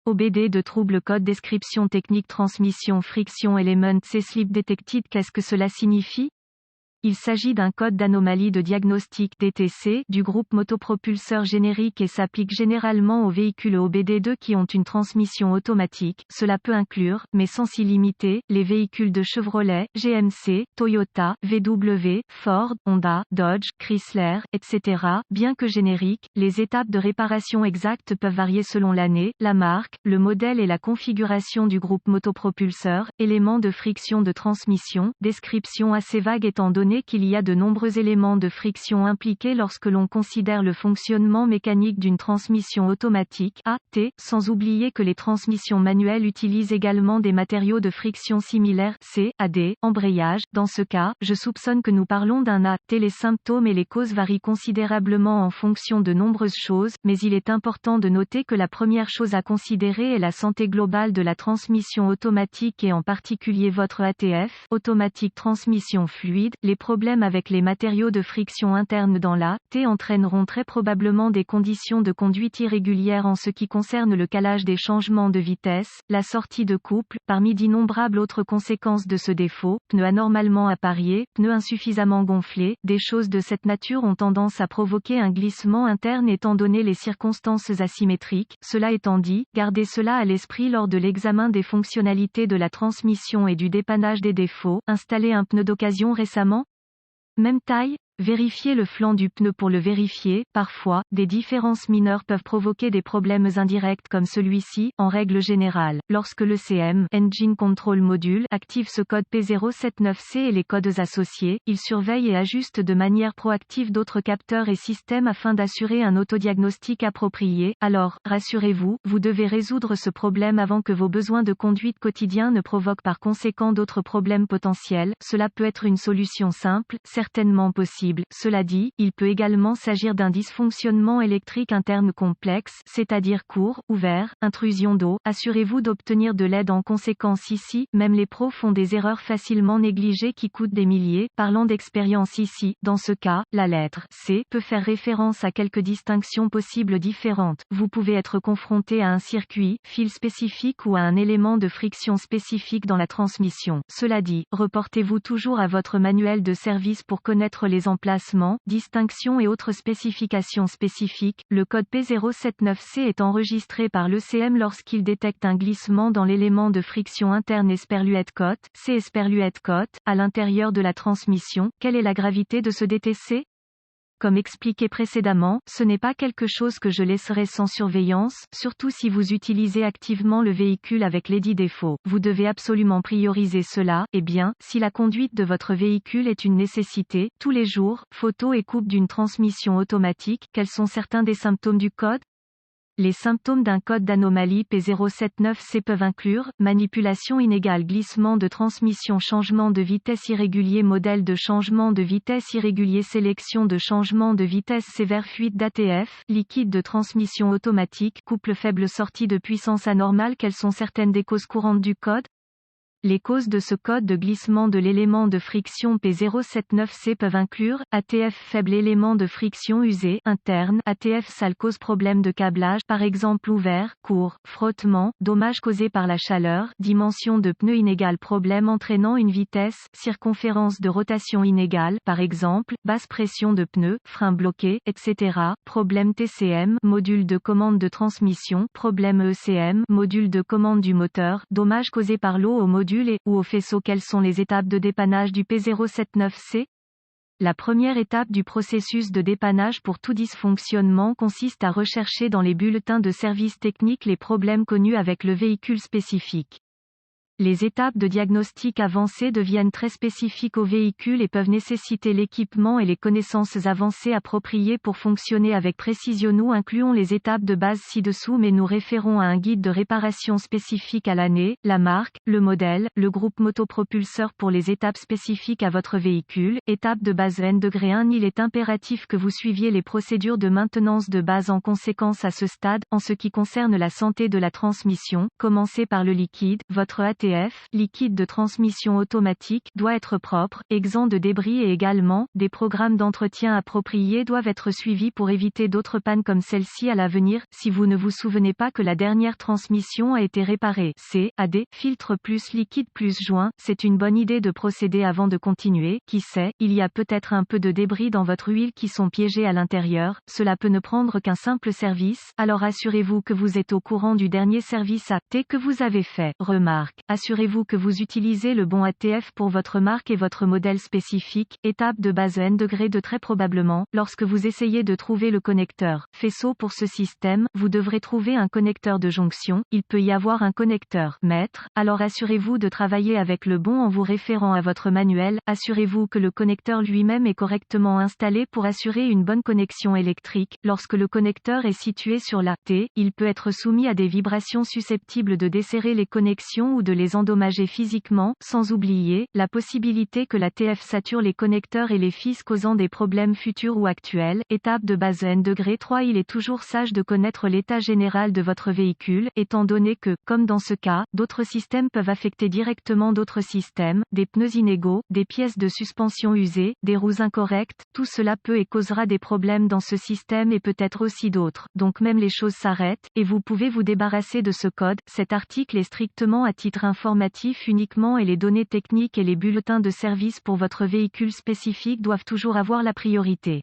OBD de trouble code description technique transmission friction element C slip detected. Qu'est-ce que cela signifie? Il s'agit d'un code d'anomalie de diagnostic DTC du groupe motopropulseur générique et s'applique généralement aux véhicules OBD2 qui ont une transmission automatique. Cela peut inclure, mais sans s'y limiter, les véhicules de Chevrolet, GMC, Toyota, VW, Ford, Honda, Dodge, Chrysler, etc. Bien que génériques, les étapes de réparation exactes peuvent varier selon l'année, la marque, le modèle et la configuration du groupe motopropulseur. Éléments de friction de transmission, description assez vague étant donné qu'il y a de nombreux éléments de friction impliqués lorsque l'on considère le fonctionnement mécanique d'une transmission automatique AT, sans oublier que les transmissions manuelles utilisent également des matériaux de friction similaires CAD, embrayage. Dans ce cas, je soupçonne que nous parlons d'un AT. Les symptômes et les causes varient considérablement en fonction de nombreuses choses, mais il est important de noter que la première chose à considérer est la santé globale de la transmission automatique et en particulier votre ATF, automatique transmission fluide. Les problèmes avec les matériaux de friction interne dans l'AT entraîneront très probablement des conditions de conduite irrégulières en ce qui concerne le calage des changements de vitesse, la sortie de couple, parmi d'innombrables autres conséquences de ce défaut, pneus anormalement appariés, pneus insuffisamment gonflés. Des choses de cette nature ont tendance à provoquer un glissement interne étant donné les circonstances asymétriques. Cela étant dit, gardez cela à l'esprit lors de l'examen des fonctionnalités de la transmission et du dépannage des défauts. Installer un pneu d'occasion récemment? Même taille? Vérifiez le flanc du pneu pour le vérifier. Parfois, des différences mineures peuvent provoquer des problèmes indirects comme celui-ci. En règle générale, lorsque le CM Engine Control Module active ce code P079C et les codes associés, il surveille et ajuste de manière proactive d'autres capteurs et systèmes afin d'assurer un autodiagnostic approprié. Alors, rassurez-vous, vous devez résoudre ce problème avant que vos besoins de conduite quotidiens ne provoquent par conséquent d'autres problèmes potentiels. Cela peut être une solution simple, certainement possible. Cela dit, il peut également s'agir d'un dysfonctionnement électrique interne complexe, c'est-à-dire court, ouvert, intrusion d'eau. Assurez-vous d'obtenir de l'aide en conséquence ici. Même les pros font des erreurs facilement négligées qui coûtent des milliers. Parlant d'expérience ici, dans ce cas, la lettre C peut faire référence à quelques distinctions possibles différentes. Vous pouvez être confronté à un circuit, fil spécifique ou à un élément de friction spécifique dans la transmission. Cela dit, reportez-vous toujours à votre manuel de service pour connaître les emplacements, distinctions et autres spécifications spécifiques. Le code P079C est enregistré par l'ECM lorsqu'il détecte un glissement dans l'élément de friction interne Esperluette Cote, C Esperluette Cote, à l'intérieur de la transmission. Quelle est la gravité de ce DTC? Comme expliqué précédemment, ce n'est pas quelque chose que je laisserai sans surveillance, surtout si vous utilisez activement le véhicule avec lesdits défauts. Vous devez absolument prioriser cela. Eh bien, si la conduite de votre véhicule est une nécessité, tous les jours, photo et coupe d'une transmission automatique, quels sont certains des symptômes du code? Les symptômes d'un code d'anomalie P079C peuvent inclure manipulation inégale, glissement de transmission, changement de vitesse irrégulier, modèle de changement de vitesse irrégulier, sélection de changement de vitesse sévère, fuite d'ATF, liquide de transmission automatique, couple faible, sortie de puissance anormale. Quelles sont certaines des causes courantes du code? Les causes de ce code de glissement de l'élément de friction P079C peuvent inclure ATF faible, élément de friction usé, interne, ATF sale, cause problème de câblage, par exemple ouvert, court, frottement, dommage causé par la chaleur, dimension de pneu inégale, problème entraînant une vitesse, circonférence de rotation inégale, par exemple, basse pression de pneu, frein bloqué, etc. Problème TCM, module de commande de transmission, problème ECM, module de commande du moteur, dommage causé par l'eau au module ou au faisceau. Quelles sont les étapes de dépannage du P079C? La première étape du processus de dépannage pour tout dysfonctionnement consiste à rechercher dans les bulletins de service technique les problèmes connus avec le véhicule spécifique. Les étapes de diagnostic avancé deviennent très spécifiques au véhicule et peuvent nécessiter l'équipement et les connaissances avancées appropriées pour fonctionner avec précision. Nous incluons les étapes de base ci-dessous, mais nous référons à un guide de réparation spécifique à l'année, la marque, le modèle, le groupe motopropulseur pour les étapes spécifiques à votre véhicule. Étape de base N-1. Il est impératif que vous suiviez les procédures de maintenance de base en conséquence à ce stade. En ce qui concerne la santé de la transmission, commencez par le liquide, votre ATF LTF, liquide de transmission automatique, doit être propre, exempt de débris et également, des programmes d'entretien appropriés doivent être suivis pour éviter d'autres pannes comme celle-ci à l'avenir, si vous ne vous souvenez pas que la dernière transmission a été réparée. CAD, filtre plus liquide plus joint, c'est une bonne idée de procéder avant de continuer, qui sait, il y a peut-être un peu de débris dans votre huile qui sont piégés à l'intérieur, cela peut ne prendre qu'un simple service, alors assurez-vous que vous êtes au courant du dernier service AT que vous avez fait. Remarque, assurez-vous que vous utilisez le bon ATF pour votre marque et votre modèle spécifique, étape de base N degré de très probablement, lorsque vous essayez de trouver le connecteur faisceau pour ce système, vous devrez trouver un connecteur de jonction, il peut y avoir un connecteur maître, alors assurez-vous de travailler avec le bon en vous référant à votre manuel, assurez-vous que le connecteur lui-même est correctement installé pour assurer une bonne connexion électrique, lorsque le connecteur est situé sur la T, il peut être soumis à des vibrations susceptibles de desserrer les connexions ou de les endommager physiquement, sans oublier, la possibilité que la TF sature les connecteurs et les fils causant des problèmes futurs ou actuels. Étape de base N degré 3. Il est toujours sage de connaître l'état général de votre véhicule, étant donné que, comme dans ce cas, d'autres systèmes peuvent affecter directement d'autres systèmes, des pneus inégaux, des pièces de suspension usées, des roues incorrectes, tout cela peut et causera des problèmes dans ce système et peut-être aussi d'autres, donc même les choses s'arrêtent, et vous pouvez vous débarrasser de ce code. Cet article est strictement à titre informatif uniquement et les données techniques et les bulletins de service pour votre véhicule spécifique doivent toujours avoir la priorité.